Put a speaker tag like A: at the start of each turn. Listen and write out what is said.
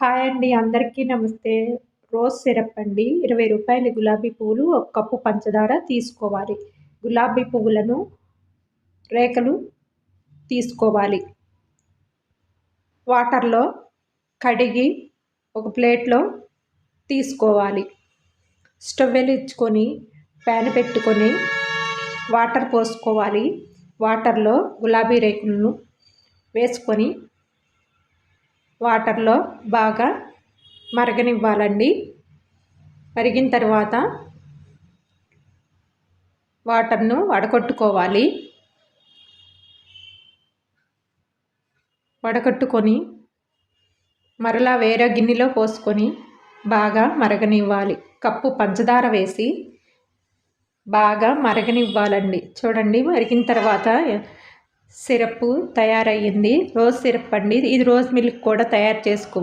A: Hi అండి. అందరికీ నమస్తే. రోజ్ సిరప్ అండి. రూ. 20 గులాబీ పువ్వులు, ఒక కప్పు పంచదార తీసుకోవాలి. గులాబీ పువ్వులను రేకలు తీసుకోవాలి. వాటర్‌లో కడిగి ఒక ప్లేట్‌లో తీసుకోవాలి. స్టవ్ వెలిగించుకొని ప్యాన్ పెట్టుకొని వాటర్ పోసుకోవాలి. వాటర్‌లో గులాబీ రేకులను వేసుకొని వాటర్‌లో బాగా మరగనివ్వాలండి. మరిగిన తర్వాత వాటర్‌ను వడకట్టుకోవాలి. వడకట్టుకొని మరలా వేరే గిన్నెలో పోసుకొని బాగా మరగనివ్వాలి. కప్పు పంచదార వేసి బాగా మరగనివ్వాలండి. చూడండి, మరిగిన తర్వాత సిరప్ తయారయ్యింది. రోజ్ సిరప్ అండి. ఇది రోజ్ మిల్క్ కూడా తయారు చేసుకో